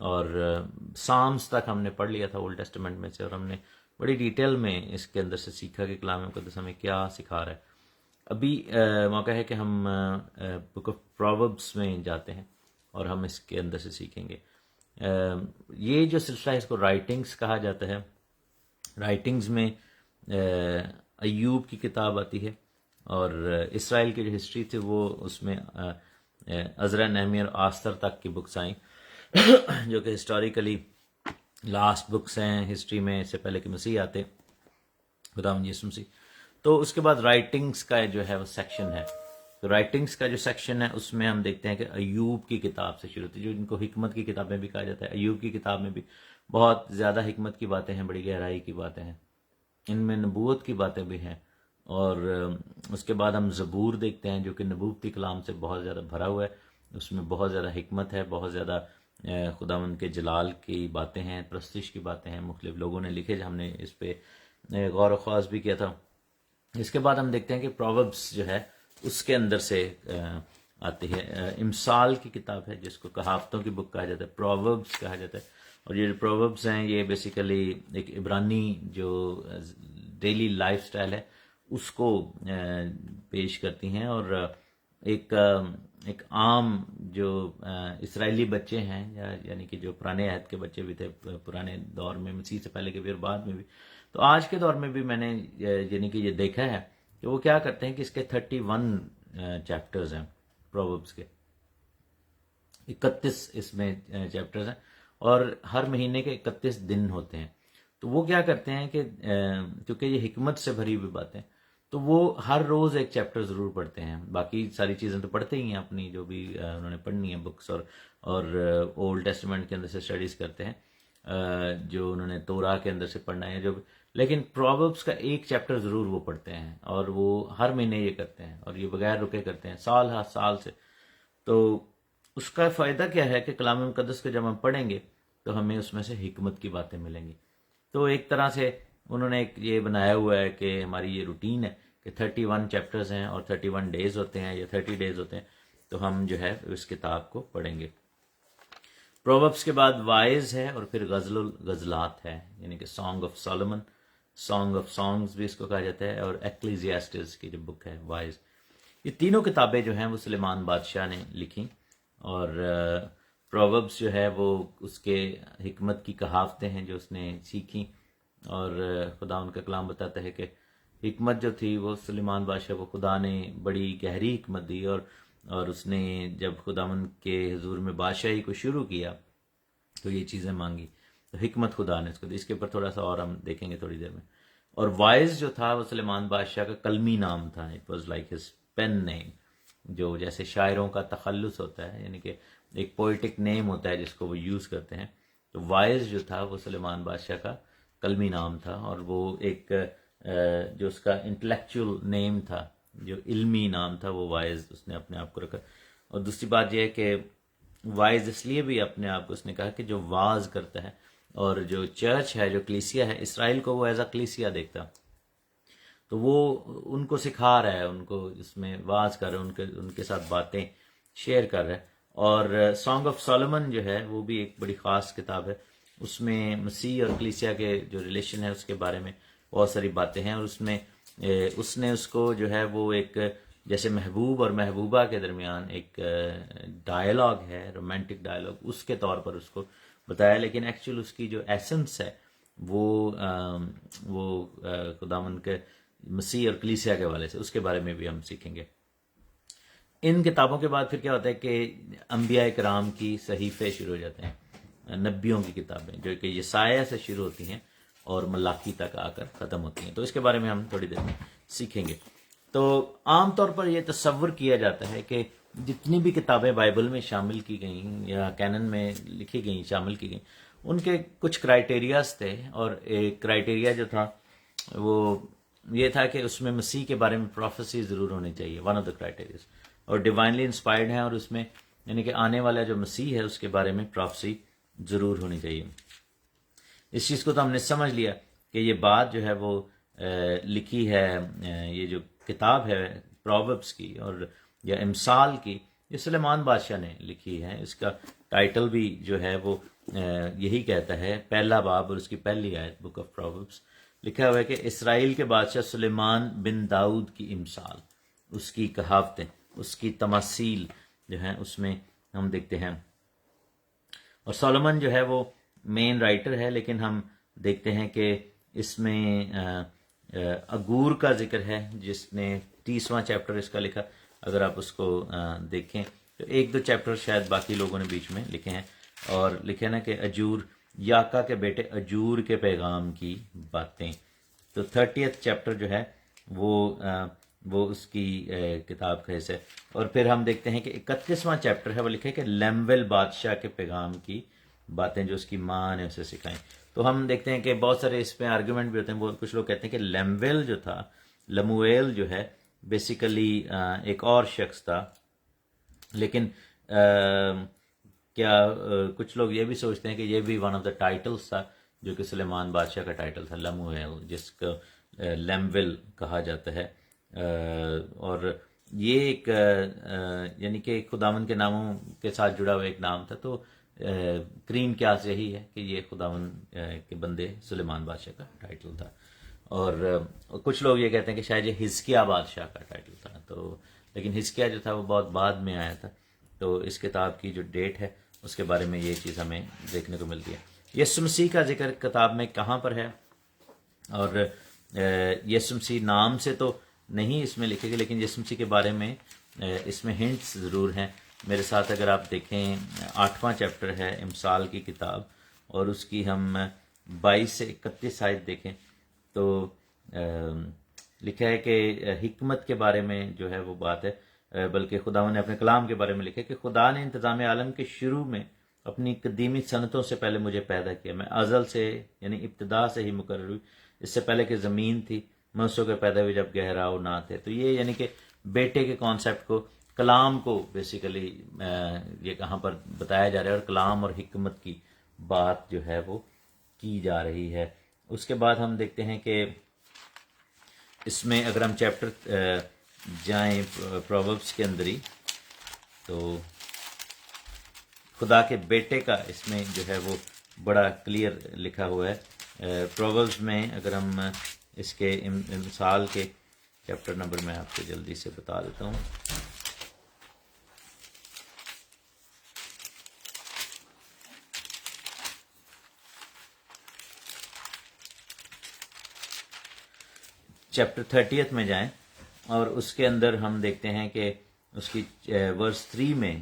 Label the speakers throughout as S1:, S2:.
S1: اور سامس تک ہم نے پڑھ لیا تھا اولڈ ٹیسٹمنٹ میں سے، اور ہم نے بڑی ڈیٹیل میں اس کے اندر سے سیکھا کہ کلام مقدس ہمیں کیا سکھا رہا ہے۔ ابھی موقع ہے کہ ہم بک آف پرووربس میں جاتے ہیں اور ہم اس کے اندر سے سیکھیں گے۔ یہ جو سلسلہ ہے اس کو رائٹنگز کہا جاتا ہے۔ رائٹنگز میں ایوب کی کتاب آتی ہے، اور اسرائیل کی جو ہسٹری تھی وہ اس میں عزرا، نہمی اور آستر تک کی بکس آئیں جو کہ ہسٹوریکلی لاسٹ بکس ہیں ہسٹری میں، اس سے پہلے کہ مسیح آتے، خداوند یسوع مسیح۔ تو اس کے بعد رائٹنگز کا جو ہے وہ سیکشن ہے۔ تو رائٹنگز کا جو سیکشن ہے اس میں ہم دیکھتے ہیں کہ ایوب کی کتاب سے شروع ہوتی ہے، جو ان کو حکمت کی کتابیں بھی کہا جاتا ہے۔ ایوب کی کتاب میں بھی بہت زیادہ حکمت کی باتیں ہیں، بڑی گہرائی کی باتیں ہیں، ان میں نبوت کی باتیں بھی ہیں۔ اور اس کے بعد ہم زبور دیکھتے ہیں جو کہ نبوتی کلام سے بہت زیادہ بھرا ہوا ہے، اس میں بہت زیادہ حکمت ہے، بہت زیادہ خداوند کے جلال کی باتیں ہیں، پرستش کی باتیں ہیں، مختلف لوگوں نے لکھے، ہم نے اس پہ غور و خوض بھی کیا تھا۔ اس کے بعد ہم دیکھتے ہیں کہ پرووربس جو ہے اس کے اندر سے آتی ہے۔ امثال کی کتاب ہے جس کو کہاوتوں کی بک کہا جاتا ہے، پرووربس کہا جاتا ہے۔ اور یہ جو پرووربس ہیں یہ بیسیکلی ایک عبرانی جو ڈیلی لائف سٹائل ہے اس کو پیش کرتی ہیں، اور ایک عام جو اسرائیلی بچے ہیں، یعنی کہ جو پرانے عہد کے بچے بھی تھے پرانے دور میں، مسیح سے پہلے کے بھی اور بعد میں بھی، تو آج کے دور میں بھی میں نے یعنی کہ یہ دیکھا ہے کہ وہ کیا کرتے ہیں کہ اس کے 31 چیپٹرز ہیں پرووربس کے، 31 اس میں چیپٹرز ہیں، اور ہر مہینے کے 31 دن ہوتے ہیں۔ تو وہ کیا کرتے ہیں کہ کیونکہ یہ حکمت سے بھری ہوئی باتیں، تو وہ ہر روز ایک چیپٹر ضرور پڑھتے ہیں۔ باقی ساری چیزیں تو پڑھتے ہی ہیں اپنی جو بھی انہوں نے پڑھنی ہے بکس، اور اولڈ ٹیسٹمنٹ کے اندر سے اسٹڈیز کرتے ہیں جو انہوں نے تورا کے اندر سے پڑھنا ہے، جو لیکن پرووربس کا ایک چیپٹر ضرور وہ پڑھتے ہیں، اور وہ ہر مہینے یہ کرتے ہیں، اور یہ بغیر رکے کرتے ہیں سال ہر سال سے۔ تو اس کا فائدہ کیا ہے کہ کلام مقدس کو جب ہم پڑھیں گے تو ہمیں اس میں سے حکمت کی باتیں ملیں گی۔ تو ایک طرح سے انہوں نے ایک یہ بنایا ہوا ہے کہ ہماری یہ روٹین ہے کہ 31 چیپٹرز ہیں اور 31 ڈیز ہوتے ہیں یا 30 ڈیز ہوتے ہیں، تو ہم جو ہے اس کتاب کو پڑھیں گے۔ پرووربس کے بعد وائز ہے، اور پھر غزل الغزلات ہے، یعنی کہ song of Solomon, song of songs بھی اس کو کہا جاتا ہے، اور ایکلیزیاسٹس کی جو بک ہے وائز۔ یہ تینوں کتابیں جو ہیں وہ سلیمان بادشاہ نے لکھی، اور پرووربس جو ہے وہ اس کے حکمت کی کہاوتیں ہیں جو اس نے سیکھیں، اور خدا ان کا کلام بتاتا ہے کہ حکمت جو تھی وہ سلیمان بادشاہ کو خدا نے بڑی گہری حکمت دی، اور اس نے جب خداوند کے حضور میں بادشاہی کو شروع کیا تو یہ چیزیں مانگی، تو حکمت خدا نے اس کو دی۔ اس کے اوپر تھوڑا سا اور ہم دیکھیں گے تھوڑی دیر میں۔ اور وائز جو تھا وہ سلیمان بادشاہ کا کلمی نام تھا، it was like his pen name, جو جیسے شاعروں کا تخلص ہوتا ہے، یعنی کہ ایک پوئٹک نیم ہوتا ہے جس کو وہ یوز کرتے ہیں، تو وائز جو تھا وہ سلیمان بادشاہ کا کلمی نام تھا، اور وہ ایک جو اس کا انٹلیکچول نیم تھا، جو علمی نام تھا، وہ وائز اس نے اپنے آپ کو رکھا۔ اور دوسری بات یہ ہے کہ وائز اس لیے بھی اپنے آپ کو اس نے کہا کہ جو واز کرتا ہے، اور جو چرچ ہے، جو کلیسیا ہے، اسرائیل کو وہ ایز اے کلیسیا دیکھتا، تو وہ ان کو سکھا رہا ہے، ان کو اس میں واز کر رہا ہے، ان کے ساتھ باتیں شیئر کر رہا ہے۔ اور سانگ آف سولومن جو ہے وہ بھی ایک بڑی خاص کتاب ہے، اس میں مسیح اور کلیسیا کے جو ریلیشن ہے اس کے بارے میں بہت ساری باتیں ہیں، اور اس نے اس کو جو ہے وہ ایک جیسے محبوب اور محبوبہ کے درمیان ایک ڈائلاگ ہے، رومانٹک ڈائلاگ، اس کے طور پر اس کو بتایا، لیکن ایکچوئل اس کی جو ایسنس ہے وہ خداوند کے مسیح اور کلیسیا کے حوالے سے، اس کے بارے میں بھی ہم سیکھیں گے۔ ان کتابوں کے بعد پھر کیا ہوتا ہے کہ انبیاء کرام کی صحیفے شروع ہو جاتے ہیں، نبیوں کی کتابیں جو کہ یسایہ سے شروع ہوتی ہیں اور ملاکی تک آ کر ختم ہوتی ہیں، تو اس کے بارے میں ہم تھوڑی دیر میں سیکھیں گے۔ تو عام طور پر یہ تصور کیا جاتا ہے کہ جتنی بھی کتابیں بائبل میں شامل کی گئیں یا کینن میں لکھی گئیں، شامل کی گئیں، ان کے کچھ کرائیٹیریاز تھے، اور ایک کرائیٹیریا جو تھا وہ یہ تھا کہ اس میں مسیح کے بارے میں پروفیسی ضرور ہونی چاہیے، ون آف دا کرائیٹیریاز، اور ڈیوائنلی انسپائرڈ ہیں، اور اس میں یعنی کہ آنے والا جو مسیح ہے اس کے بارے میں پروفیسی ضرور ہونی چاہیے۔ اس چیز کو تو ہم نے سمجھ لیا کہ یہ بات جو ہے وہ لکھی ہے، یہ جو کتاب ہے پرووربس کی اور یا امثال کی، یہ سلیمان بادشاہ نے لکھی ہے، اس کا ٹائٹل بھی جو ہے وہ یہی کہتا ہے، پہلا باب اور اس کی پہلی آیت، بک آف پرووربس، لکھا ہوا ہے کہ اسرائیل کے بادشاہ سلیمان بن داؤد کی امثال، اس کی کہاوتیں، اس کی تماثیل جو ہیں اس میں ہم دیکھتے ہیں. اور سولومن جو ہے وہ مین رائٹر ہے، لیکن ہم دیکھتے ہیں کہ اس میں اگور کا ذکر ہے، جس نے 30واں چیپٹر اس کا لکھا. اگر آپ اس کو دیکھیں تو 1-2 چیپٹر شاید باقی لوگوں نے بیچ میں لکھے ہیں، اور لکھے نا کہ اجور، یاکا کے بیٹے اجور کے پیغام کی باتیں. تو 30th چیپٹر جو ہے وہ اس کی کتاب کا حصہ ہے. اور پھر ہم دیکھتے ہیں کہ 31واں چیپٹر ہے، وہ لکھے کہ لیمویل بادشاہ کے پیغام کی باتیں جو اس کی ماں نے اسے سکھائیں. تو ہم دیکھتے ہیں کہ بہت سارے اس میں آرگیومنٹ بھی ہوتے ہیں. کچھ لوگ کہتے ہیں کہ لیمویل جو تھا، لمویل جو ہے بیسیکلی ایک اور شخص تھا، لیکن کیا کچھ لوگ یہ بھی سوچتے ہیں کہ یہ بھی ون آف دا ٹائٹلز تھا جو کہ سلیمان بادشاہ کا ٹائٹل تھا، لمویل، جس کو لیمویل کہا جاتا ہے. اور یہ ایک یعنی کہ خداوند کے ناموں کے ساتھ جڑا ہوا ایک نام تھا. تو کریم قیاس یہی ہے کہ یہ خداوند کے بندے سلیمان بادشاہ کا ٹائٹل تھا. اور کچھ لوگ یہ کہتے ہیں کہ شاید یہ حزقیہ بادشاہ کا ٹائٹل تھا. تو لیکن حزقیہ جو تھا وہ بہت بعد میں آیا تھا. تو اس کتاب کی جو ڈیٹ ہے اس کے بارے میں یہ چیز ہمیں دیکھنے کو ملتی ہے. یسوع مسیح کا ذکر کتاب میں کہاں پر ہے؟ اور یسوع مسیح نام سے تو نہیں اس میں لکھے گئے، لیکن یسوع مسیح کے بارے میں اس میں ہنٹس ضرور ہیں. میرے ساتھ اگر آپ دیکھیں 8واں چیپٹر ہے امثال کی کتاب، اور اس کی ہم 22 سے 31 آیت دیکھیں تو لکھا ہے کہ حکمت کے بارے میں جو ہے وہ بات ہے، بلکہ خداوند نے اپنے کلام کے بارے میں لکھا کہ خدا نے انتظام عالم کے شروع میں اپنی قدیمی صنعتوں سے پہلے مجھے پیدا کیا. میں ازل سے یعنی ابتدا سے ہی مقرر ہوئی، اس سے پہلے کہ زمین تھی، منسوں کے پیدا ہوئے جب گہراؤ نہ تھے. تو یہ یعنی کہ بیٹے کے کانسیپٹ کو، کلام کو بیسیکلی یہ کہاں پر بتایا جا رہا ہے، اور کلام اور حکمت کی بات جو ہے وہ کی جا رہی ہے. اس کے بعد ہم دیکھتے ہیں کہ اس میں اگر ہم چیپٹر جائیں پرووربس کے اندر ہی، تو خدا کے بیٹے کا اس میں جو ہے وہ بڑا کلیئر لکھا ہوا ہے. پرووربس میں اگر ہم اس کے امثال کے چیپٹر نمبر میں آپ کو جلدی سے بتا دیتا ہوں. چیپٹر 30 میں جائیں اور اس کے اندر ہم دیکھتے ہیں کہ اس کی ورس 3 میں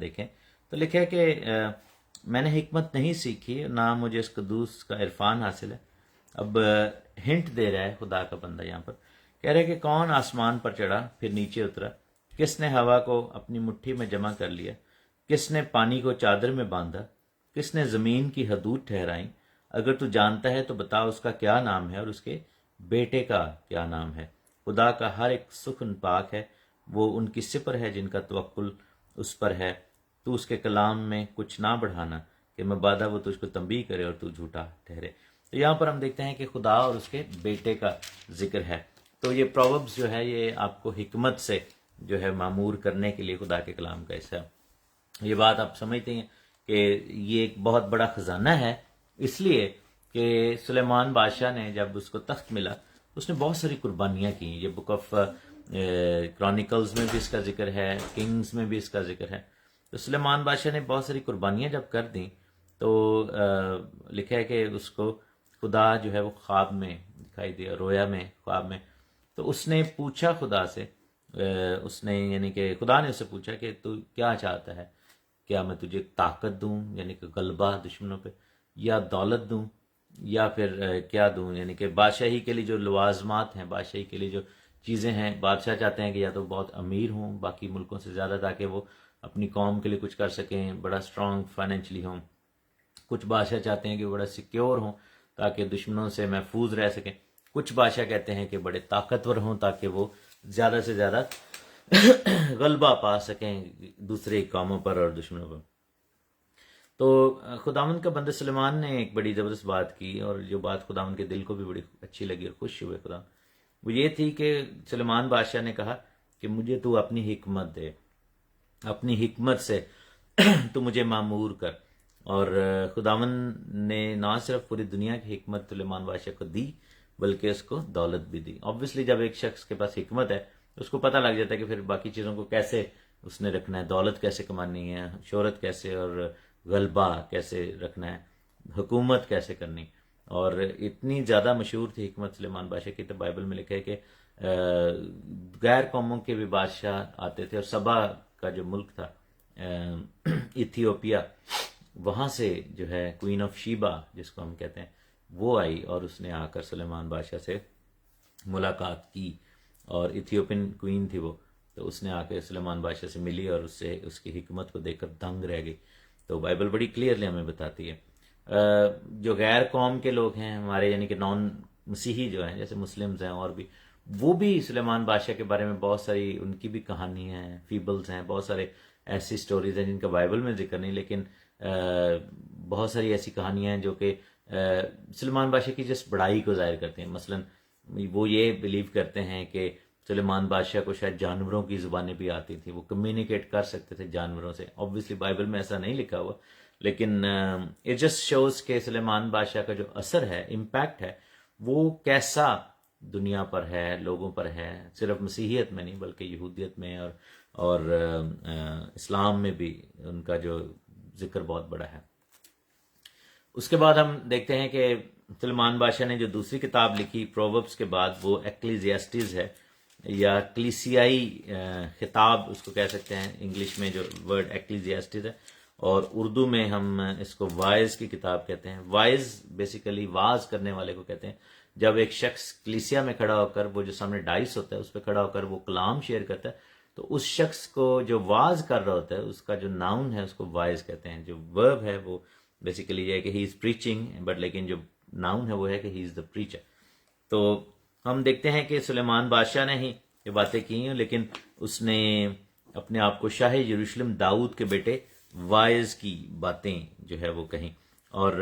S1: دیکھیں تو لکھا ہے کہ میں نے حکمت نہیں سیکھی، نہ مجھے اس قدوس کا عرفان حاصل ہے. اب ہنٹ دے رہا ہے خدا کا بندہ یہاں پر، کہہ رہا ہے کہ کون آسمان پر چڑھا پھر نیچے اترا، کس نے ہوا کو اپنی مٹھی میں جمع کر لیا، کس نے پانی کو چادر میں باندھا، کس نے زمین کی حدود ٹھہرائیں. اگر تو جانتا ہے تو بتا اس کا کیا نام ہے اور اس کے بیٹے کا کیا نام ہے. خدا کا ہر ایک سخن پاک ہے، وہ ان کی سپر ہے جن کا توکل اس پر ہے. تو اس کے کلام میں کچھ نہ بڑھانا کہ مبادہ وہ تجھ کو تنبیہ کرے اور تو جھوٹا ٹھہرے. تو یہاں پر ہم دیکھتے ہیں کہ خدا اور اس کے بیٹے کا ذکر ہے. تو یہ پرووربس جو ہے یہ آپ کو حکمت سے جو ہے معمور کرنے کے لیے خدا کے کلام کا حصہ ہے. یہ بات آپ سمجھتے ہیں کہ یہ ایک بہت بڑا خزانہ ہے، اس لیے کہ سلیمان بادشاہ نے جب اس کو تخت ملا اس نے بہت ساری قربانیاں کی. یہ بک آف کرونیکلز میں بھی اس کا ذکر ہے، کنگز میں بھی اس کا ذکر ہے. تو سلیمان بادشاہ نے بہت ساری قربانیاں جب کر دیں تو لکھا ہے کہ اس کو خدا جو ہے وہ خواب میں دکھائی دیا، رویا میں، خواب میں. تو اس نے پوچھا خدا سے، اس نے یعنی کہ خدا نے اس سے پوچھا کہ تو کیا چاہتا ہے، کیا میں تجھے طاقت دوں یعنی کہ غلبہ دشمنوں پہ، یا دولت دوں، یا پھر کیا دوں، یعنی کہ بادشاہی کے لیے جو لوازمات ہیں، بادشاہی کے لیے جو چیزیں ہیں. بادشاہ چاہتے ہیں کہ یا تو بہت امیر ہوں باقی ملکوں سے زیادہ تاکہ وہ اپنی قوم کے لیے کچھ کر سکیں، بڑا اسٹرانگ فائنینشلی ہوں. کچھ بادشاہ چاہتے ہیں کہ بڑا سیکیور ہوں تاکہ دشمنوں سے محفوظ رہ سکیں. کچھ بادشاہ کہتے ہیں کہ بڑے طاقتور ہوں تاکہ وہ زیادہ سے زیادہ غلبہ پا سکیں دوسرے قوموں پر اور دشمنوں پر. تو خداوند کا بندہ سلیمان نے ایک بڑی زبردست بات کی، اور جو بات خداوند کے دل کو بھی بڑی اچھی لگی اور خوش ہوئے خدا، وہ یہ تھی کہ سلیمان بادشاہ نے کہا کہ مجھے تو اپنی حکمت دے، اپنی حکمت سے تو مجھے معمور کر. اور خداون نے نہ صرف پوری دنیا کی حکمت سلیمان بادشاہ کو دی بلکہ اس کو دولت بھی دی. آبویسلی جب ایک شخص کے پاس حکمت ہے اس کو پتہ لگ جاتا ہے کہ پھر باقی چیزوں کو کیسے اس نے رکھنا ہے، دولت کیسے کمانی ہے، شہرت کیسے، اور غلبہ کیسے رکھنا ہے، حکومت کیسے کرنی. اور اتنی زیادہ مشہور تھی حکمت سلیمان بادشاہ کی، تو بائبل میں لکھا ہے کہ غیر قوموں کے بھی بادشاہ آتے تھے، اور سبا کا جو ملک تھا ایتھیوپیا، وہاں سے جو ہے کوئین آف شیبا جس کو ہم کہتے ہیں وہ آئی، اور اس نے آ کر سلیمان بادشاہ سے ملاقات کی. اور ایتھیوپین کوئین تھی وہ، تو اس نے آ کے سلیمان بادشاہ سے ملی اور اس سے اس کی حکمت کو دیکھ کر دنگ رہ گئی. تو بائبل بڑی کلیئرلی ہمیں بتاتی ہے. جو غیر قوم کے لوگ ہیں ہمارے، یعنی کہ نان مسیحی جو ہیں، جیسے مسلمز ہیں اور بھی، وہ بھی سلیمان بادشاہ کے بارے میں بہت ساری ان کی بھی کہانی ہیں، فیبلز ہیں، بہت سارے ایسی سٹوریز ہیں جن کا بائبل میں ذکر نہیں، لیکن بہت ساری ایسی کہانیاں ہیں جو کہ سلیمان بادشاہ کی جس بڑائی کو ظاہر کرتے ہیں. مثلا وہ یہ بلیو کرتے ہیں کہ سلیمان بادشاہ کو شاید جانوروں کی زبانیں بھی آتی تھیں، وہ کمیونیکیٹ کر سکتے تھے جانوروں سے. آبویسلی بائبل میں ایسا نہیں لکھا ہوا، لیکن اٹ جسٹ شوز کہ سلیمان بادشاہ کا جو اثر ہے، امپیکٹ ہے، وہ کیسا دنیا پر ہے، لوگوں پر ہے، صرف مسیحیت میں نہیں بلکہ یہودیت میں اور اسلام میں بھی ان کا جو ذکر بہت بڑا ہے. اس کے بعد ہم دیکھتے ہیں کہ سلیمان بادشاہ نے جو دوسری کتاب لکھی پرووربس کے بعد، وہ ایکلیزیاسٹس ہے، یا کلیسیائی خطاب اس کو کہہ سکتے ہیں. انگلش میں جو ورڈ ایکلیزیاسٹس ہے، اور اردو میں ہم اس کو وائز کی کتاب کہتے ہیں. وائز بیسیکلی واز کرنے والے کو کہتے ہیں. جب ایک شخص کلیسیا میں کھڑا ہو کر، وہ جو سامنے ڈائس ہوتا ہے اس پہ کھڑا ہو کر وہ کلام شیئر کرتا ہے، تو اس شخص کو جو واز کر رہا ہوتا ہے اس کا جو ناؤن ہے اس کو وائز کہتے ہیں. جو ورب ہے وہ بیسیکلی یہ ہے کہ ہی از پریچنگ، بٹ لیکن جو ناؤن ہے وہ ہے کہ ہی از دا پریچر. تو ہم دیکھتے ہیں کہ سلیمان بادشاہ نے ہی یہ باتیں کی ہیں، لیکن اس نے اپنے آپ کو شاہ یروشلم داؤد کے بیٹے وائز کی باتیں جو ہے وہ کہیں. اور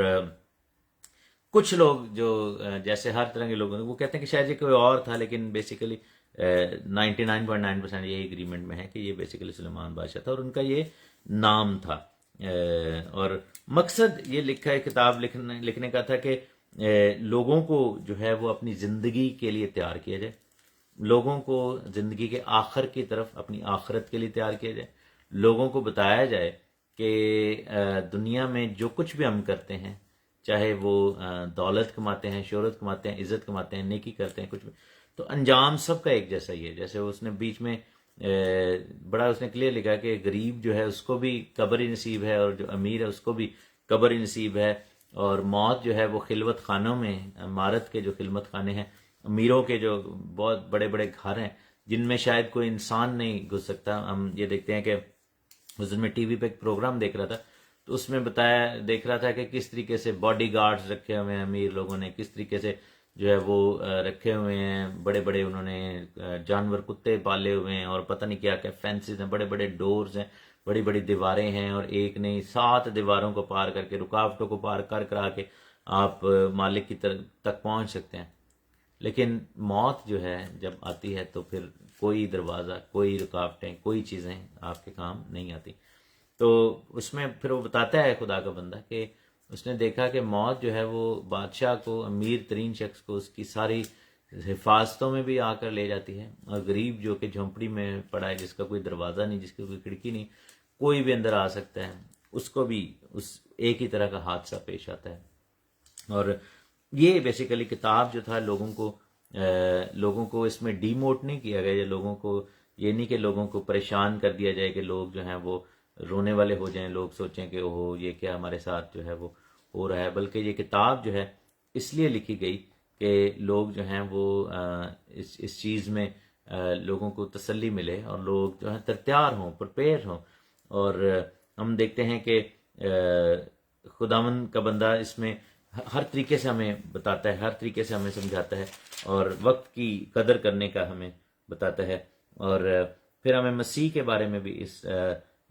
S1: کچھ لوگ جو جیسے ہر طرح کے لوگ وہ کہتے ہیں کہ شاید یہ کوئی اور تھا، لیکن بیسیکلی 99.9% یہی اگریمنٹ میں ہے کہ یہ بیسیکلی سلیمان بادشاہ تھا اور ان کا یہ نام تھا. اور مقصد یہ لکھا ہے کتاب لکھنے کا تھا کہ لوگوں کو جو ہے وہ اپنی زندگی کے لیے تیار کیا جائے، لوگوں کو زندگی کے آخر کی طرف اپنی آخرت کے لیے تیار کیا جائے، لوگوں کو بتایا جائے کہ دنیا میں جو کچھ بھی ہم کرتے ہیں، چاہے وہ دولت کماتے ہیں، شہرت کماتے ہیں، عزت کماتے ہیں، نیکی کرتے ہیں، کچھ بھی، تو انجام سب کا ایک جیسا ہی ہے. جیسے اس نے بیچ میں بڑا اس نے کلیئر لکھا کہ غریب جو ہے اس کو بھی قبر ہی نصیب ہے، اور جو امیر ہے اس کو بھی قبر ہی نصیب ہے. اور موت جو ہے وہ خلوت خانوں میں، عمارت کے جو خلوت خانے ہیں، امیروں کے جو بہت بڑے بڑے گھر ہیں جن میں شاید کوئی انسان نہیں گھس سکتا. ہم یہ دیکھتے ہیں کہ اس دن میں ٹی وی پہ ایک پروگرام دیکھ رہا تھا، تو اس میں دیکھ رہا تھا کہ کس طریقے سے باڈی گارڈز رکھے ہوئے ہیں امیر لوگوں نے، کس طریقے سے جو ہے وہ رکھے ہوئے ہیں، بڑے بڑے انہوں نے جانور کتے پالے ہوئے ہیں، اور پتہ نہیں کیا کیا فینسز ہیں، بڑے بڑے ڈورز ہیں، بڑی بڑی دیواریں ہیں، اور ایک نہیں 7 دیواروں کو پار کر کے، رکاوٹوں کو پار کرا کے آپ مالک کی تک پہنچ سکتے ہیں. لیکن موت جو ہے جب آتی ہے تو پھر کوئی دروازہ، کوئی رکاوٹیں، کوئی چیزیں آپ کے کام نہیں آتی. تو اس میں پھر وہ بتاتا ہے خدا کا بندہ کہ اس نے دیکھا کہ موت جو ہے وہ بادشاہ کو، امیر ترین شخص کو اس کی ساری حفاظتوں میں بھی آ کر لے جاتی ہے، اور غریب جو کہ جھونپڑی میں پڑا ہے، جس کا کوئی دروازہ نہیں، جس کی کوئی کھڑکی نہیں، کوئی بھی اندر آ سکتا ہے، اس کو بھی اس ایک ہی طرح کا حادثہ پیش آتا ہے. اور یہ بیسیکلی کتاب جو تھا لوگوں کو اس میں ڈی موٹ نہیں کیا گیا، یا لوگوں کو یہ نہیں کہ لوگوں کو پریشان کر دیا جائے کہ لوگ جو ہیں وہ رونے والے ہو جائیں، لوگ سوچیں کہ اوہ یہ کیا ہمارے ساتھ جو ہے وہ ہو رہا ہے. بلکہ یہ کتاب جو ہے اس لیے لکھی گئی کہ لوگ جو ہیں وہ اس چیز میں لوگوں کو تسلی ملے، اور لوگ جو ہیں تیار ہوں، پرپیئر ہوں. اور ہم دیکھتے ہیں کہ خداوند کا بندہ اس میں ہر طریقے سے ہمیں بتاتا ہے، ہر طریقے سے ہمیں سمجھاتا ہے، اور وقت کی قدر کرنے کا ہمیں بتاتا ہے. اور پھر ہمیں مسیح کے بارے میں بھی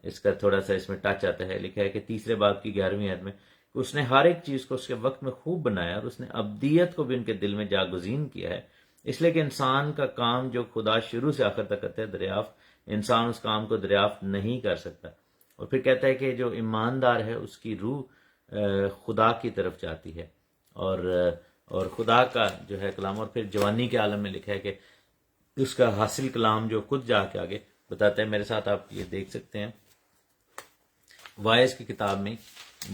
S1: اس کا تھوڑا سا اس میں ٹچ آتا ہے. لکھا ہے کہ 3 باب کی 11ویں آیت میں کہ اس نے ہر ایک چیز کو اس کے وقت میں خوب بنایا، اور اس نے ابدیت کو بھی ان کے دل میں جاگزین کیا ہے، اس لیے کہ انسان کا کام جو خدا شروع سے آخر تک کرتا ہے دریافت، انسان اس کام کو دریافت نہیں کر سکتا. اور پھر کہتا ہے کہ جو ایماندار ہے اس کی روح خدا کی طرف جاتی ہے، اور خدا کا جو ہے کلام، اور پھر جوانی کے عالم میں لکھا ہے کہ اس کا حاصل کلام جو خود جا کے آگے بتاتا ہے. میرے ساتھ آپ یہ دیکھ سکتے ہیں، وائز کی کتاب میں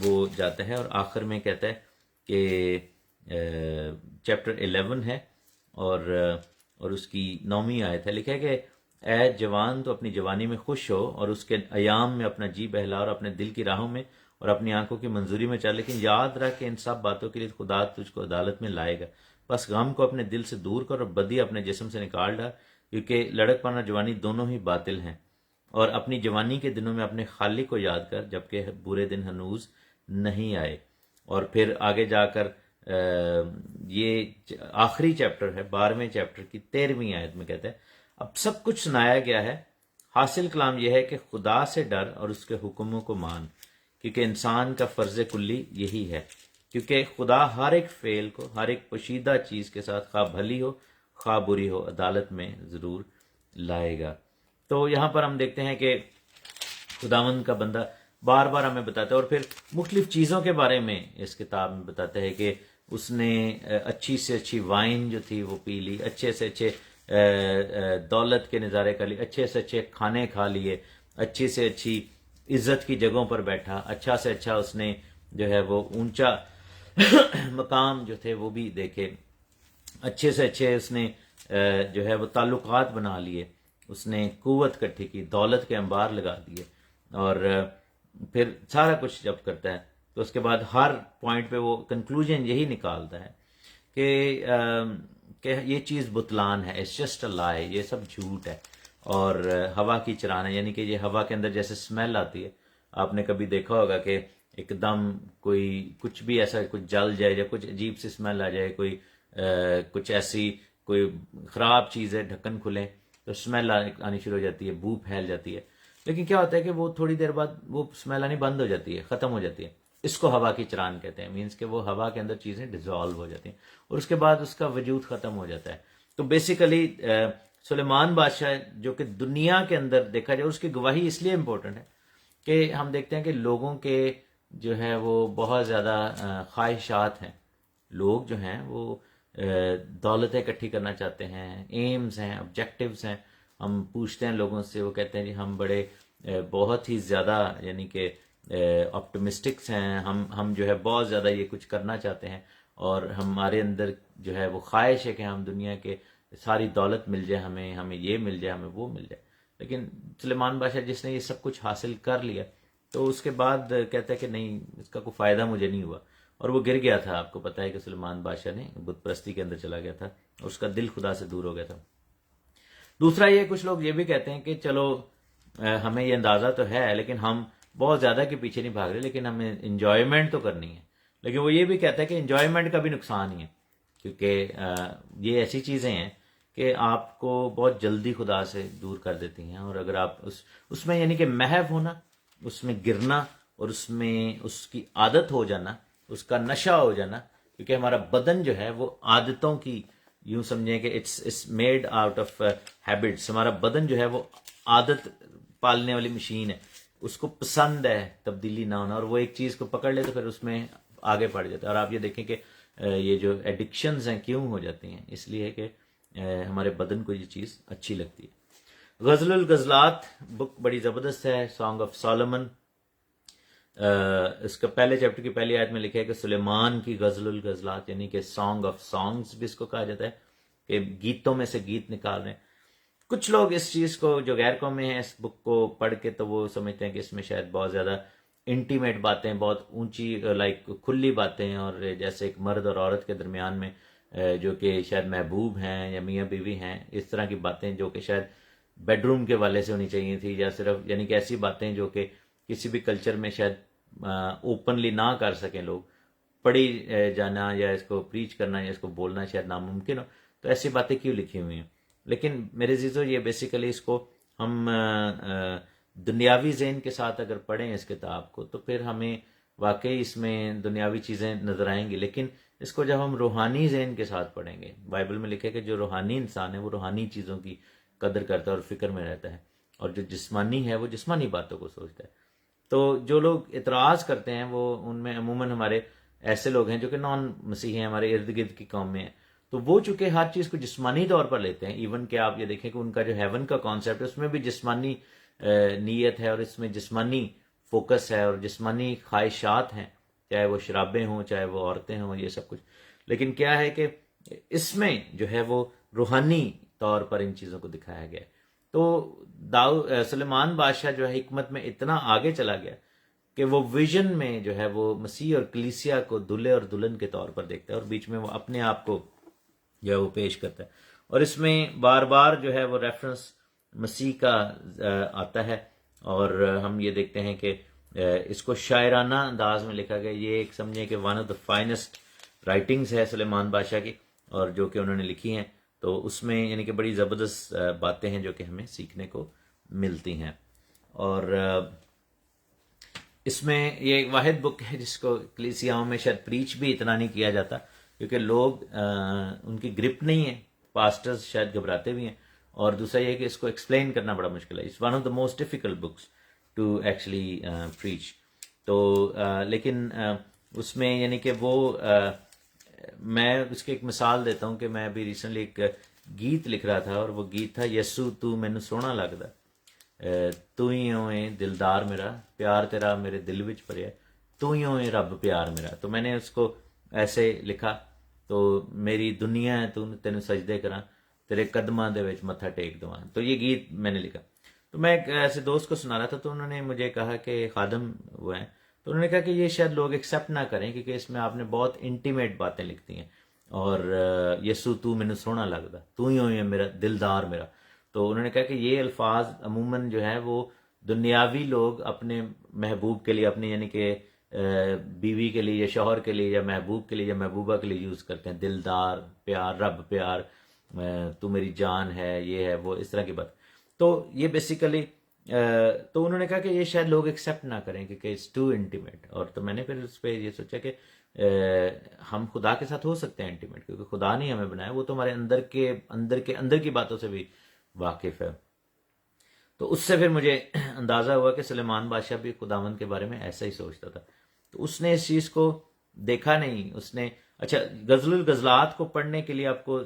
S1: وہ جاتا ہے اور آخر میں کہتا ہے کہ چیپٹر 11 ہے اور اس کی 9ویں آیت ہے، لکھا ہے کہ اے جوان تو اپنی جوانی میں خوش ہو اور اس کے ایام میں اپنا جی بہلا اور اپنے دل کی راہوں میں اور اپنی آنکھوں کی منظوری میں چل، لیکن یاد رکھ کہ ان سب باتوں کے لیے خدا تجھ کو عدالت میں لائے گا. بس غم کو اپنے دل سے دور کر اور بدی اپنے جسم سے نکال ڈال، کیونکہ لڑک پن اور جوانی دونوں ہی باطل ہیں. اور اپنی جوانی کے دنوں میں اپنے خالق کو یاد کر جبکہ برے دن ہنوز نہیں آئے. اور پھر آگے جا کر یہ آخری چیپٹر ہے 12ویں چیپٹر کی 13ویں آیت میں کہتا ہے اب سب کچھ سنایا گیا ہے، حاصل کلام یہ ہے کہ خدا سے ڈر اور اس کے حکموں کو مان، کیونکہ انسان کا فرض کلی یہی ہے. کیونکہ خدا ہر ایک فعل کو ہر ایک پوشیدہ چیز کے ساتھ خواہ بھلی ہو خواہ بری ہو عدالت میں ضرور لائے گا. تو یہاں پر ہم دیکھتے ہیں کہ خداوند کا بندہ بار بار ہمیں بتاتا ہے، اور پھر مختلف چیزوں کے بارے میں اس کتاب میں بتاتا ہے کہ اس نے اچھی سے اچھی وائن جو تھی وہ پی لی، اچھے سے اچھے دولت کے نظارے کر لی، اچھے سے اچھے کھانے کھا لیے، اچھی سے اچھی عزت کی جگہوں پر بیٹھا، اچھا سے اچھا اس نے جو ہے وہ اونچا مقام جو تھے وہ بھی دیکھے، اچھے سے اچھے اس نے جو ہے وہ تعلقات بنا لیے، اس نے قوت اکٹھی کی، دولت کے انبار لگا دیے. اور پھر سارا کچھ جب کرتا ہے تو اس کے بعد ہر پوائنٹ پہ وہ کنکلوژن یہی نکالتا ہے کہ یہ چیز بتلان ہے، اٹس جسٹ اے لائی، یہ سب جھوٹ ہے اور ہوا کی چران ہے. یعنی کہ یہ ہوا کے اندر جیسے اسمیل آتی ہے، آپ نے کبھی دیکھا ہوگا کہ ایک دم کوئی کچھ بھی ایسا کچھ جل جائے یا کچھ عجیب سی اسمیل آ جائے، کوئی کچھ ایسی کوئی خراب چیز ہے، ڈھکن کھلے تو اسمیل آنی شروع ہو جاتی ہے، بو پھیل جاتی ہے. لیکن کیا ہوتا ہے کہ وہ تھوڑی دیر بعد وہ اسمیل آنی بند ہو جاتی ہے، ختم ہو جاتی ہے. اس کو ہوا کی چران کہتے ہیں، مینس کہ وہ ہوا کے اندر چیزیں ڈیزالو ہو جاتی ہیں اور اس کے بعد اس کا وجود ختم ہو جاتا ہے. تو بیسیکلی سلیمان بادشاہ جو کہ دنیا کے اندر دیکھا جائے، اس کی گواہی اس لیے امپورٹنٹ ہے کہ ہم دیکھتے ہیں کہ لوگوں کے جو ہے وہ بہت زیادہ خواہشات ہیں. لوگ جو ہیں وہ دولتیں اکٹھی کرنا چاہتے ہیں، ایمز ہیں، آبجیکٹیوز ہیں. ہم پوچھتے ہیں لوگوں سے، وہ کہتے ہیں جی ہم بڑے بہت ہی زیادہ یعنی کہ آپٹمسٹکس ہیں، ہم جو ہے بہت زیادہ یہ کچھ کرنا چاہتے ہیں اور ہمارے اندر جو ہے وہ خواہش ہے کہ ہم دنیا کے ساری دولت مل جائے، ہمیں یہ مل جائے، ہمیں وہ مل جائے. لیکن سلیمان بادشاہ جس نے یہ سب کچھ حاصل کر لیا تو اس کے بعد کہتا ہے کہ نہیں، اس کا کوئی فائدہ مجھے نہیں ہوا، اور وہ گر گیا تھا. آپ کو پتا ہے کہ سلیمان بادشاہ نے بت پرستی کے اندر چلا گیا تھا اور اس کا دل خدا سے دور ہو گیا تھا. دوسرا یہ کچھ لوگ یہ بھی کہتے ہیں کہ چلو ہمیں یہ اندازہ تو ہے لیکن ہم بہت زیادہ کے پیچھے نہیں بھاگ رہے، لیکن ہمیں انجوائمنٹ تو کرنی ہے. لیکن وہ یہ بھی کہتا ہے کہ انجوائمنٹ کا بھی نقصان ہی ہے، کیونکہ یہ ایسی چیزیں ہیں کہ آپ کو بہت جلدی خدا سے دور کر دیتی ہیں. اور اگر آپ اس میں یعنی کہ محو ہونا، اس میں گرنا اور اس میں اس کی عادت ہو جانا، اس کا نشہ ہو جانا، کیونکہ ہمارا بدن جو ہے وہ عادتوں کی، یوں سمجھیں کہ it's made out of habits. ہمارا بدن جو ہے وہ عادت پالنے والی مشین ہے، اس کو پسند ہے تبدیلی نہ ہونا، اور وہ ایک چیز کو پکڑ لے تو پھر اس میں آگے بڑھ جاتا ہے. اور آپ یہ دیکھیں کہ یہ جو ایڈکشنز ہیں کیوں ہو جاتی ہیں، اس لیے کہ ہمارے بدن کو یہ چیز اچھی لگتی ہے. غزل الغزلات بک بڑی زبردست ہے، سانگ آف سولومن. اس کا پہلے چیپٹر کی پہلی آیت میں لکھا ہے کہ سلیمان کی غزل الغزلات، یعنی کہ سانگ آف سانگز بھی اس کو کہا جاتا ہے، کہ گیتوں میں سے گیت نکال رہے ہیں. کچھ لوگ اس چیز کو جو غیر قومی ہیں اس بک کو پڑھ کے تو وہ سمجھتے ہیں کہ اس میں شاید بہت زیادہ انٹیمیٹ باتیں، بہت اونچی لائک کھلی باتیں، اور جیسے ایک مرد اور عورت کے درمیان میں جو کہ شاید محبوب ہیں یا میاں بیوی ہیں، اس طرح کی باتیں جو کہ شاید بیڈ روم کے والے سے ہونی چاہیے تھی، یا صرف یعنی کہ ایسی باتیں جو کہ کسی بھی کلچر میں شاید اوپنلی نہ کر سکیں لوگ، پڑھی جانا یا اس کو پریچ کرنا یا اس کو بولنا شاید ناممکن ہو. تو ایسی باتیں کیوں لکھی ہوئی ہیں؟ لیکن میرے عزیزو، یہ بیسیکلی اس کو ہم دنیاوی ذہن کے ساتھ اگر پڑھیں اس کتاب کو تو پھر ہمیں واقعی اس میں دنیاوی چیزیں نظر آئیں گی. لیکن اس کو جب ہم روحانی ذہن کے ساتھ پڑھیں گے، بائبل میں لکھے کہ جو روحانی انسان ہے وہ روحانی چیزوں کی قدر کرتا ہے اور فکر میں رہتا ہے، اور جو جسمانی ہے وہ جسمانی باتوں کو سوچتا ہے. تو جو لوگ اعتراض کرتے ہیں وہ ان میں عموماً ہمارے ایسے لوگ ہیں جو کہ نان مسیحی ہیں، ہمارے ارد گرد کی قوم میں ہیں. تو وہ چونکہ ہر چیز کو جسمانی طور پر لیتے ہیں، ایون کہ آپ یہ دیکھیں کہ ان کا جو ہیون کا کانسیپٹ ہے اس میں بھی جسمانی نیت ہے، اور اس میں جسمانی فوکس ہے اور جسمانی خواہشات ہیں، چاہے وہ شرابیں ہوں، چاہے وہ عورتیں ہوں، یہ سب کچھ. لیکن کیا ہے کہ اس میں جو ہے وہ روحانی طور پر ان چیزوں کو دکھایا گیا ہے. تو سلیمان بادشاہ جو ہے حکمت میں اتنا آگے چلا گیا کہ وہ ویژن میں جو ہے وہ مسیح اور کلیسیا کو دلہے اور دلہن کے طور پر دیکھتا ہے، اور بیچ میں وہ اپنے آپ کو جو ہے وہ پیش کرتا ہے. اور اس میں بار بار جو ہے وہ ریفرنس مسیح کا آتا ہے، اور ہم یہ دیکھتے ہیں کہ اس کو شاعرانہ انداز میں لکھا گیا. یہ ایک سمجھیں کہ one of the finest writings ہے سلیمان بادشاہ کی، اور جو کہ انہوں نے لکھی ہیں. تو اس میں یعنی کہ بڑی زبردست باتیں ہیں جو کہ ہمیں سیکھنے کو ملتی ہیں. اور اس میں یہ ایک واحد بک ہے جس کو کلیسیاؤں میں شاید پریچ بھی اتنا نہیں کیا جاتا، کیونکہ لوگ ان کی گرپ نہیں ہے، پاسٹرز شاید گھبراتے بھی ہیں، اور دوسرا یہ کہ اس کو ایکسپلین کرنا بڑا مشکل ہے. It's one of the most difficult books to actually preach. تو لیکن اس میں یعنی کہ وہ میں اس کی ایک مثال دیتا ہوں کہ میں ابھی ریسنٹلی ایک گیت لکھ رہا تھا، اور وہ گیت تھا یسو تو مینو سونا لگدا، تو ہی ہوئے دلدار میرا، پیار تیرا میرے دل وچ بھریا، تو ہی ہوئے رب پیار میرا. تو میں نے اس کو ایسے لکھا، تو میری دنیا ہے تو تینوں سجدے کراں، تیرے قدماں دے وچ متھا ٹیک دواں. تو یہ گیت میں نے لکھا. تو میں ایک ایسے دوست کو سنا رہا تھا، تو انہوں نے مجھے کہا کہ خادم وہ ہیں، تو انہوں نے کہا کہ یہ شاید لوگ ایکسیپٹ نہ کریں کیونکہ اس میں آپ نے بہت انٹیمیٹ باتیں لکھتی ہیں، اور یسو تو مینوں سونا لگدا، تو ہی ہوئے میرا دلدار میرا. تو انہوں نے کہا کہ یہ الفاظ عموماً جو ہے وہ دنیاوی لوگ اپنے محبوب کے لیے، اپنے یعنی کہ بیوی کے لیے یا شوہر کے لیے یا محبوب کے لیے یا محبوبہ کے لیے یوز کرتے ہیں. دلدار، پیار، رب پیار، تو میری جان ہے، یہ ہے وہ، اس طرح کی بات. تو یہ بیسیکلی تو انہوں نے کہا کہ یہ شاید لوگ ایکسیپٹ نہ کریں کیونکہ اٹس ٹو انٹیمیٹ. اور تو میں نے پھر اس پہ یہ سوچا کہ ہم خدا کے ساتھ ہو سکتے ہیں انٹیمیٹ، کیونکہ خدا نے ہمیں بنایا، وہ تو ہمارے اندر کی باتوں سے بھی واقف ہے. تو اس سے پھر مجھے اندازہ ہوا کہ سلیمان بادشاہ بھی خداوند کے بارے میں ایسا ہی سوچتا تھا. تو اس نے اس چیز کو دیکھا نہیں. اس نے اچھا غزل الغزلات کو پڑھنے کے لیے آپ کو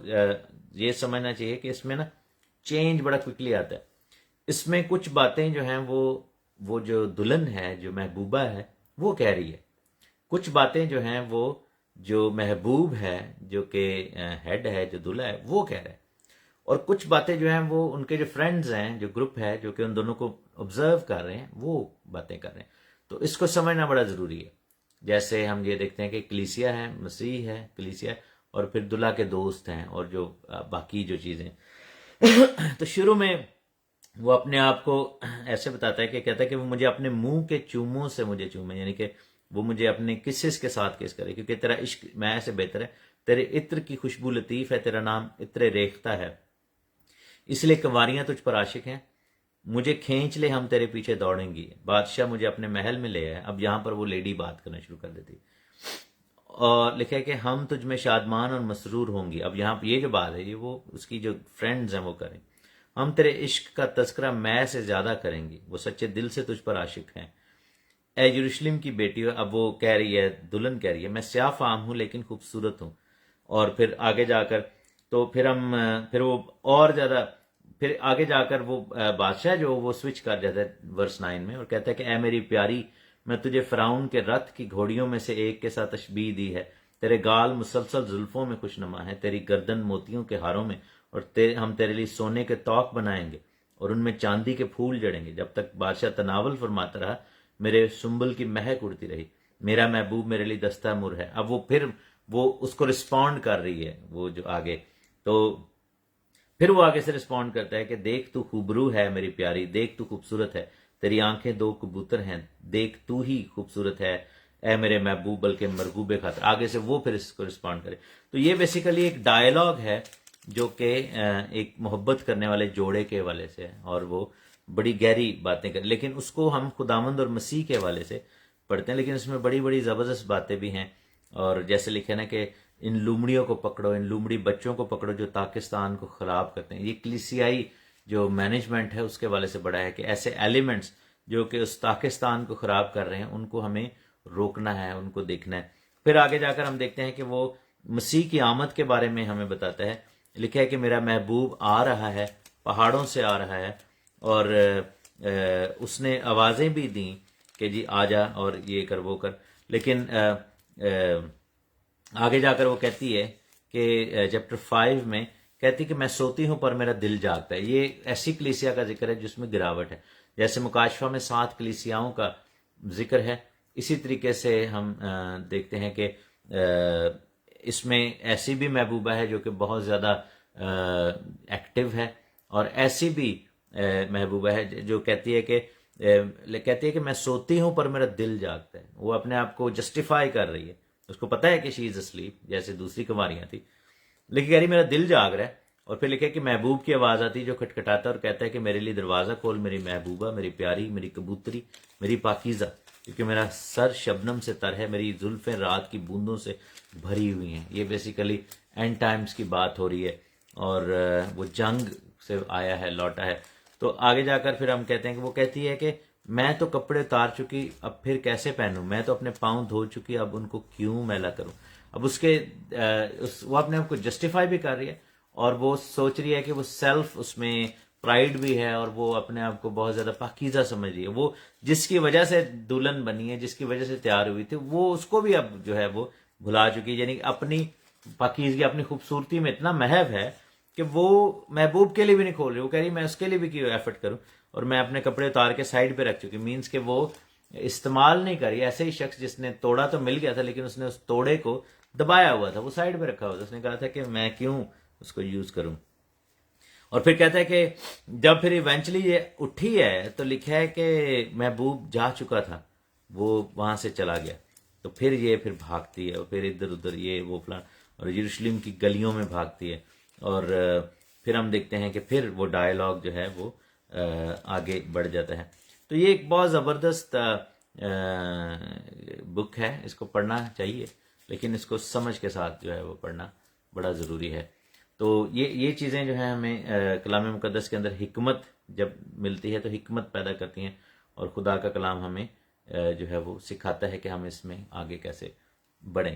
S1: یہ سمجھنا چاہیے کہ اس میں نا چینج بڑا کوئکلی آتا ہے. اس میں کچھ باتیں جو ہیں وہ جو دلہن ہے، جو محبوبہ ہے، وہ کہہ رہی ہے. کچھ باتیں جو ہیں وہ جو محبوب ہے، جو کہ ہیڈ ہے، جو دلہا ہے، وہ کہہ رہا ہے. اور کچھ باتیں جو ہیں وہ ان کے جو فرینڈز ہیں، جو گروپ ہے جو کہ ان دونوں کو آبزرو کر رہے ہیں، وہ باتیں کر رہے ہیں. تو اس کو سمجھنا بڑا ضروری ہے. جیسے ہم یہ دیکھتے ہیں کہ کلیسیا ہے، مسیح ہے، کلیسیا، اور پھر دلہا کے دوست ہیں، اور جو باقی جو چیزیں. تو شروع میں وہ اپنے آپ کو ایسے بتاتا ہے کہ کہتا ہے کہ وہ مجھے اپنے منہ کے چوموں سے مجھے چومے، یعنی کہ وہ مجھے اپنے کسز کے ساتھ کس کرے، کیونکہ تیرا عشق میں سے بہتر ہے، تیرے عطر کی خوشبو لطیف ہے، تیرا نام عطر ریختہ ہے، اس لیے کنواریاں تجھ پر عاشق ہیں. مجھے کھینچ لے، ہم تیرے پیچھے دوڑیں گی. بادشاہ مجھے اپنے محل میں لے آئے. اب یہاں پر وہ لیڈی بات کرنا شروع کر دیتی، اور لکھا ہے کہ ہم تجھ میں شادمان اور مسرور ہوں گی. اب یہاں یہ جو بات ہے یہ وہ اس کی جو فرینڈز ہیں وہ کریں. ہم تیرے عشق کا تذکرہ میں سے زیادہ کریں گی، وہ سچے دل سے تجھ پر عاشق ہیں. اے یروشلم کی بیٹی ہو. اب وہ کہہ رہی ہے، دلہن کہہ رہی ہے، میں سیاہ فام ہوں لیکن خوبصورت ہوں. اور پھر آگے جا کر تو پھر وہ اور زیادہ، پھر آگے جا کر وہ بادشاہ جو وہ سوئچ کر جاتا ہے ورس 9 میں، اور کہتا ہے کہ اے میری پیاری، میں تجھے فرعون کے رتھ کی گھوڑیوں میں سے ایک کے ساتھ تشبیہ دی ہے. تیرے گال مسلسل زلفوں میں خوش نما ہے، تیری گردن موتیوں کے ہاروں میں، اور ہم تیرے لیے سونے کے طوق بنائیں گے اور ان میں چاندی کے پھول جڑیں گے. جب تک بادشاہ تناول فرماتا رہا، میرے سنبل کی مہک اڑتی رہی. میرا محبوب میرے لیے دستہ مر ہے. اب وہ پھر وہ اس کو رسپونڈ کر رہی ہے، وہ جو آگے، تو پھر وہ آگے سے رسپونڈ کرتا ہے کہ دیکھ تو خوبرو ہے میری پیاری، دیکھ تو خوبصورت ہے، تیری آنکھیں دو کبوتر ہیں، دیکھ تو ہی خوبصورت ہے اے میرے محبوب بلکہ مرغوب خاطر. آگے سے وہ پھر اس کو رسپونڈ کرے. تو یہ بیسیکلی ایک ڈائلاگ ہے جو کہ ایک محبت کرنے والے جوڑے کے حوالے سے ہے، اور وہ بڑی گہری باتیں کریں. لیکن اس کو ہم خداوند اور مسیح کے حوالے سے پڑھتے ہیں، لیکن اس میں بڑی بڑی زبردست باتیں بھی ہیں. اور جیسے لکھے نا کہ ان لومڑیوں کو پکڑو، ان لومڑی بچوں کو پکڑو جو پاکستان کو خراب کرتے ہیں. یہ کلیسیائی جو مینجمنٹ ہے اس کے حوالے سے بڑا ہے کہ ایسے ایلیمنٹس جو کہ اس پاکستان کو خراب کر رہے ہیں ان کو ہمیں روکنا ہے، ان کو دیکھنا ہے۔ پھر آگے جا کر ہم دیکھتے ہیں کہ وہ مسیح کی آمد کے بارے میں ہمیں بتاتا ہے، لکھا ہے کہ میرا محبوب آ رہا ہے، پہاڑوں سے آ رہا ہے، اور اس نے آوازیں بھی دیں کہ جی آ جا اور یہ کر وہ کر، لیکن آگے جا کر وہ کہتی ہے کہ چیپٹر 5 میں کہتی کہ میں سوتی ہوں پر میرا دل جاگتا ہے۔ یہ ایسی کلیسیا کا ذکر ہے جس میں گراوٹ ہے، جیسے مکاشفہ میں 7 کلیسیاؤں کا ذکر ہے، اسی طریقے سے ہم دیکھتے ہیں کہ اس میں ایسی بھی محبوبہ ہے جو کہ بہت زیادہ ایکٹیو ہے، اور ایسی بھی محبوبہ ہے جو کہتی ہے کہ میں سوتی ہوں پر میرا دل جاگتا ہے۔ وہ اپنے آپ کو جسٹیفائی کر رہی ہے، اس کو پتہ ہے کہ شی از اسلیپ، جیسے دوسری کماریاں تھی، لیکن کہہ رہی میرا دل جاگ رہا ہے۔ اور پھر لکھے کہ محبوب کی آواز آتی جو کھٹکھٹاتا اور کہتا ہے کہ میرے لیے دروازہ کھول میری محبوبہ، میری پیاری، میری کبوتری، میری پاکیزہ، کیونکہ میرا سر شبنم سے تر ہے، میری زلفیں رات کی بوندوں سے بھری ہوئی ہیں۔ یہ بیسیکلی اینڈ ٹائمز کی بات ہو رہی ہے، اور وہ جنگ سے آیا ہے، لوٹا ہے۔ تو آگے جا کر پھر ہم کہتے ہیں کہ وہ کہتی ہے کہ میں تو کپڑے اتار چکی، اب پھر کیسے پہنوں، میں تو اپنے پاؤں دھو چکی، اب ان کو کیوں میلا کروں۔ اب وہ اپنے آپ کو جسٹیفائی بھی کر رہی ہے، اور وہ سوچ رہی ہے کہ وہ سیلف، اس میں پرائیڈ بھی ہے، اور وہ اپنے آپ کو بہت زیادہ پاکیزہ سمجھ رہی ہے۔ وہ جس کی وجہ سے دلہن بنی ہے، جس کی وجہ سے تیار ہوئی تھی، وہ اس کو بھی اب جو ہے وہ بھلا چکی ہے، یعنی اپنی پاکیزگی، اپنی خوبصورتی میں اتنا محو ہے کہ وہ محبوب کے لیے بھی نہیں کھول رہی، وہ کہہ رہی میں اس کے لیے بھی کیوں ایفرٹ کروں، اور میں اپنے کپڑے اتار کے سائڈ پہ رکھ چکی۔ مینس کہ وہ استعمال نہیں کری، ایسے ہی شخص جس نے توڑا تو مل گیا تھا، لیکن اس نے اس توڑے کو دبایا ہوا تھا، وہ سائڈ پہ رکھا ہوا تھا، اس نے کہا تھا کہ میں کیوں اس کو یوز کروں۔ اور پھر کہتا ہے کہ جب پھر ایونچولی یہ اٹھی ہے تو لکھا ہے کہ محبوب جا چکا تھا، وہ وہاں سے چلا گیا، تو پھر یہ بھاگتی ہے، اور پھر ادھر ادھر یہ وہ فلاں، اور یروشلم کی گلیوں میں بھاگتی ہے، اور پھر ہم دیکھتے ہیں کہ پھر وہ ڈائلاگ جو ہے وہ آگے بڑھ جاتا ہے۔ تو یہ ایک بہت زبردست بک ہے، اس کو پڑھنا چاہیے، لیکن اس کو سمجھ کے ساتھ جو ہے وہ پڑھنا بڑا ضروری ہے۔ تو یہ چیزیں جو ہیں ہمیں کلام مقدس کے اندر حکمت جب ملتی ہے تو حکمت پیدا کرتی ہیں، اور خدا کا کلام ہمیں جو ہے وہ سکھاتا ہے کہ ہم اس میں آگے کیسے بڑھیں۔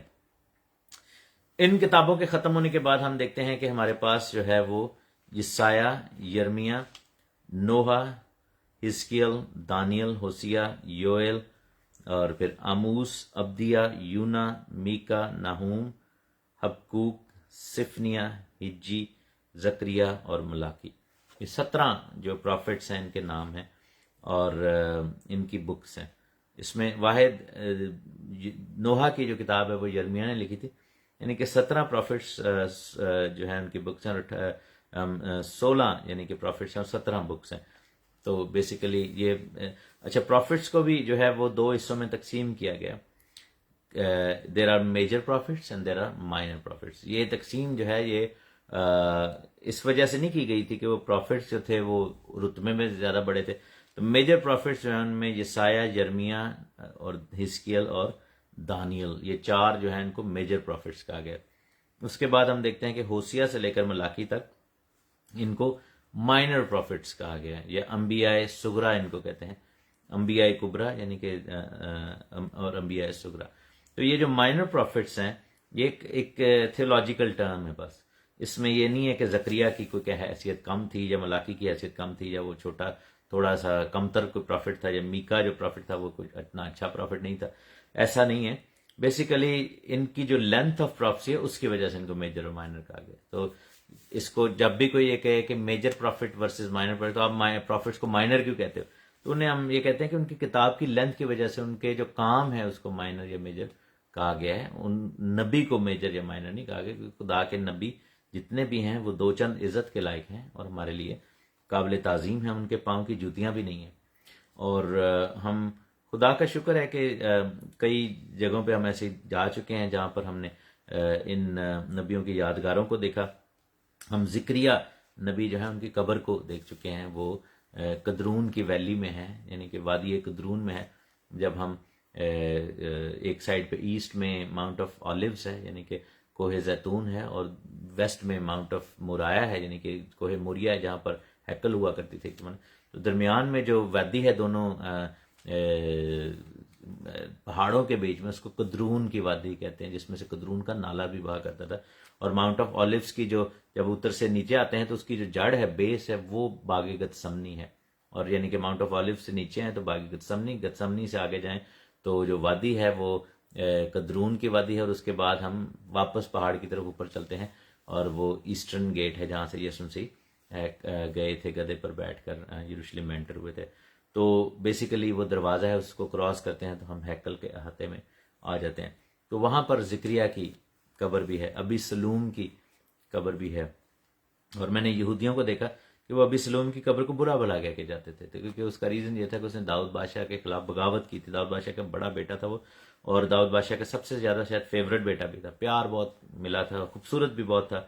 S1: ان کتابوں کے ختم ہونے کے بعد ہم دیکھتے ہیں کہ ہمارے پاس جو ہے وہ یسایہ، یرمیہ، نوحہ، حزقیل، دانیل، ہوسیہ، یوئیل، اور پھر آموس، عبدیہ، یونا، میکا، ناہوم، حبقوق، صفنیہ، حجی، زکریہ اور ملاکی۔ یہ 17 جو پروفٹس ہیں ان کے نام ہیں، اور ان کی بکس ہیں۔ اس میں واحد نوحہ کی جو کتاب ہے وہ یرمیہ نے لکھی تھی، یعنی کہ 17 پروفٹس جو ہیں ان کی بکس ہیں، اور 16 یعنی کہ پروفٹس ہیں اور 17 بکس ہیں۔ تو بیسیکلی یہ اچھا، پروفٹس کو بھی جو ہے وہ 2 حصوں میں تقسیم کیا گیا، there are major profits and there are minor profits. یہ تقسیم جو ہے یہ اس وجہ سے نہیں کی گئی تھی کہ وہ پروفٹس جو تھے وہ رتبے میں زیادہ بڑے تھے، تو میجر پروفٹس جو ہیں ان میں یسایہ، یرمیہ اور حزقیل اور دانیل، یہ 4 جو ہیں ان کو میجر پروفٹس کہا گیا۔ اس کے بعد ہم دیکھتے ہیں کہ ہوسیہ سے لے کر ملاکی تک ان کو مائنر پروفٹس کہا گیا ہے، یا انبیاء صغرا ان کو کہتے ہیں، انبیاء کبرا یعنی کہ اور انبیاء صغرا۔ تو یہ جو مائنر پروفٹس ہیں یہ ایک تھیولوجیکل ٹرم ہے، بس اس میں یہ نہیں ہے کہ زکریہ کی کوئی حیثیت کم تھی یا ملاکی کی حیثیت کم تھی، یا وہ چھوٹا تھوڑا سا کمتر کوئی پروفٹ تھا، یا میکا جو پروفٹ تھا وہ کوئی اتنا اچھا پروفٹ نہیں تھا، ایسا نہیں ہے۔ بیسیکلی ان کی جو لینتھ آف پروفیسی ہے اس کی وجہ سے ان کو میجر اور مائنر کہا گیا۔ تو اس کو جب بھی کوئی یہ کہے کہ major profit versus minor profit, تو آپ پروفٹس کو مائنر کیوں کہتے ہو؟ تو انہیں ہم یہ کہتے ہیں کہ ان کی کتاب کی لینتھ کی وجہ سے ان کے جو کام ہے اس کو مائنر یا میجر کہا گیا ہے۔ ان نبی کو میجر یا مائنر نہیں کہا گیا، کیونکہ خدا کے نبی جتنے بھی ہیں وہ 2 چند عزت کے لائق ہیں اور ہمارے لیے قابل تعظیم ہیں، ان کے پاؤں کی جوتیاں بھی نہیں ہیں۔ اور ہم خدا کا شکر ہے کہ کئی جگہوں پہ ہم ایسے جا چکے ہیں جہاں پر ہم نے ان نبیوں کی یادگاروں کو دیکھا۔ ہم زکریہ نبی جو ہیں ان کی قبر کو دیکھ چکے ہیں، وہ قدرون کی ویلی میں ہے، یعنی کہ وادی قدرون میں ہے۔ جب ہم ایک سائڈ پہ ایسٹ میں ماؤنٹ آف آلیوز ہے یعنی کہ کوہ زیتون ہے، اور ویسٹ میں ماؤنٹ آف مورایا ہے یعنی کہ کوہ موریا ہے جہاں پر ہیکل ہوا کرتی تھی۔ تو درمیان میں جو وادی ہے دونوں پہاڑوں کے بیچ میں، اس کو قدرون کی وادی کہتے ہیں، جس میں سے قدرون کا نالا بھی بہا کرتا تھا. اور ماؤنٹ آف اولیوز کی جو جب اتر سے نیچے آتے ہیں تو اس کی جو جڑ ہے، بیس ہے، وہ باغ گتسمنی ہے. اور یعنی کہ ماؤنٹ آف اولیوز سے نیچے ہیں تو باغ گتسمنی سے آگے جائیں تو جو وادی ہے وہ قدرون کی وادی ہے. اور اس کے بعد ہم واپس پہاڑ کی طرف اوپر چلتے ہیں اور وہ ایسٹرن گیٹ ہے جہاں سے یسوع مسیح گئے تھے گدھے پر بیٹھ کر یروشلم میں انٹر ہوئے تھے. تو بیسیکلی وہ دروازہ ہے، اس کو کراس کرتے ہیں تو ہم ہیکل کے احاطے میں آ جاتے ہیں. تو وہاں پر زکریا کی قبر بھی ہے، ابی سلوم کی قبر بھی ہے. اور میں نے یہودیوں کو دیکھا کہ وہ ابی سلوم کی قبر کو برا بھلا کہہ کے جاتے تھے، کیونکہ اس کا ریزن یہ تھا کہ اس نے داؤد بادشاہ کے خلاف بغاوت کی تھی. داؤد بادشاہ کا بڑا بیٹا تھا وہ، اور داؤد بادشاہ کا سب سے زیادہ شاید فیوریٹ بیٹا بھی تھا، پیار بہت ملا تھا، خوبصورت بھی بہت تھا.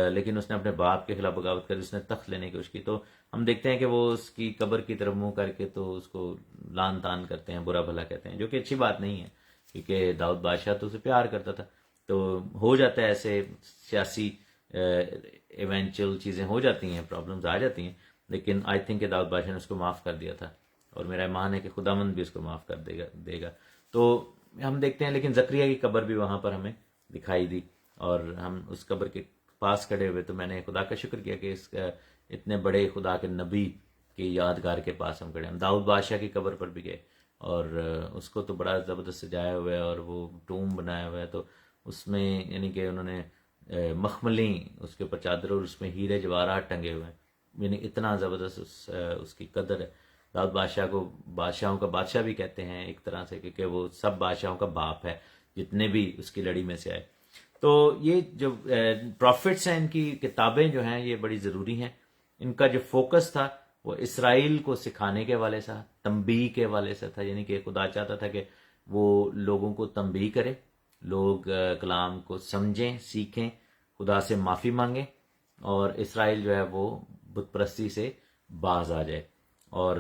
S1: لیکن اس نے اپنے باپ کے خلاف بغاوت کر اس نے تخت لینے کی کوشش کی. تو ہم دیکھتے ہیں کہ وہ اس کی قبر کی طرف منہ کر کے تو اس کو لان تان کرتے ہیں، برا بھلا کہتے ہیں، جو کہ اچھی بات نہیں ہے، کیونکہ داؤد بادشاہ تو اسے پیار کرتا تھا. تو ہو جاتا ہے ایسے سیاسی ایونچوئل چیزیں ہو جاتی ہیں، پرابلمز آ جاتی ہیں، لیکن آئی تھنک کہ داؤد بادشاہ نے اس کو معاف کر دیا تھا، اور میرا ایمان ہے کہ خداوند بھی اس کو معاف کر دے گا. تو ہم دیکھتے ہیں، لیکن زکریا کی قبر بھی وہاں پر ہمیں دکھائی دی، اور ہم اس قبر کے پاس کھڑے ہوئے تو میں نے خدا کا شکر کیا کہ اس اتنے بڑے خدا کے نبی کی یادگار کے پاس ہم کھڑے. ہم داؤد بادشاہ کی قبر پر بھی گئے، اور اس کو تو بڑا زبردست سجایا ہوا ہے، اور وہ ٹوم بنایا ہوا ہے. تو اس میں یعنی کہ انہوں نے مخملی اس کے اوپر چادر اور اس میں ہیرے جواہرات ٹنگے ہوئے ہیں، یعنی اتنا زبردست اس کی قدر ہے. داؤد بادشاہ کو بادشاہوں کا بادشاہ بھی کہتے ہیں ایک طرح سے، کیونکہ وہ سب بادشاہوں کا باپ ہے جتنے بھی اس کی لڑی میں سے آئے. تو یہ جو پروفٹس ہیں، ان کی کتابیں جو ہیں یہ بڑی ضروری ہیں. ان کا جو فوکس تھا وہ اسرائیل کو سکھانے کے حوالے سے، تنبیہ کے حوالے سے تھا. یعنی کہ خدا چاہتا تھا کہ وہ لوگوں کو تنبیہ کرے، لوگ کلام کو سمجھیں، سیکھیں، خدا سے معافی مانگیں، اور اسرائیل جو ہے وہ بت پرستی سے باز آ جائے. اور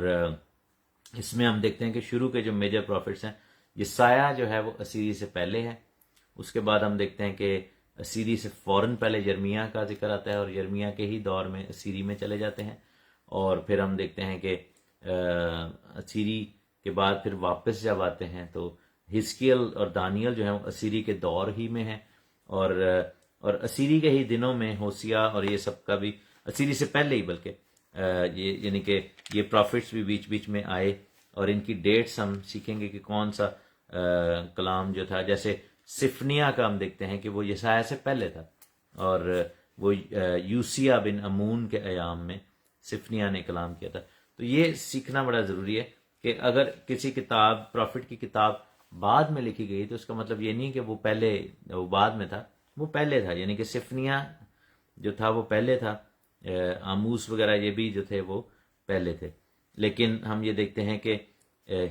S1: اس میں ہم دیکھتے ہیں کہ شروع کے جو میجر پروفٹس ہیں، یسایہ جو ہے وہ اسیری سے پہلے ہے. اس کے بعد ہم دیکھتے ہیں کہ اسیری سے فوراً پہلے یرمیہ کا ذکر آتا ہے، اور یرمیہ کے ہی دور میں اسیری میں چلے جاتے ہیں. اور پھر ہم دیکھتے ہیں کہ اسیری کے بعد پھر واپس جب آتے ہیں تو ہزکیل اور دانیل جو ہیں وہ اسیری کے دور ہی میں ہیں، اور اسیری کے ہی دنوں میں ہوسیا اور یہ سب کا بھی اسیری سے پہلے ہی، بلکہ یہ یعنی کہ یہ پروفٹس بھی بیچ بیچ میں آئے. اور ان کی ڈیٹس ہم سیکھیں گے کہ کون سا کلام جو تھا. جیسے سفنیہ کا ہم دیکھتے ہیں کہ وہ یسایہ سے پہلے تھا، اور وہ یوسیہ بن امون کے ایام میں سفنیہ نے کلام کیا تھا. تو یہ سیکھنا بڑا ضروری ہے کہ اگر کسی کتاب پروفٹ کی کتاب بعد میں لکھی گئی تو اس کا مطلب یہ نہیں کہ وہ بعد میں تھا، وہ پہلے تھا. یعنی کہ سفنیہ جو تھا وہ پہلے تھا، آموس وغیرہ یہ بھی جو تھے وہ پہلے تھے. لیکن ہم یہ دیکھتے ہیں کہ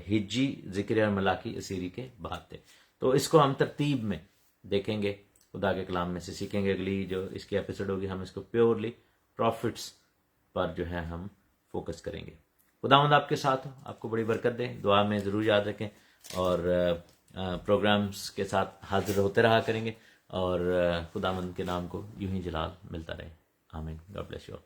S1: ہجی، ذکر اور ملاکی اسیری کے بعد تھے. تو اس کو ہم ترتیب میں دیکھیں گے، خدا کے کلام میں سے سیکھیں گے. اگلی جو اس کی ایپیسوڈ ہوگی ہم اس کو پیورلی پروفٹس پر جو ہے ہم فوکس کریں گے. خداوند آپ کے ساتھ ہو، آپ کو بڑی برکت دے. دعا میں ضرور یاد رکھیں، اور پروگرامز کے ساتھ حاضر ہوتے رہا کریں گے، اور خداوند کے نام کو یوں ہی جلال ملتا رہے. آمین. God bless you.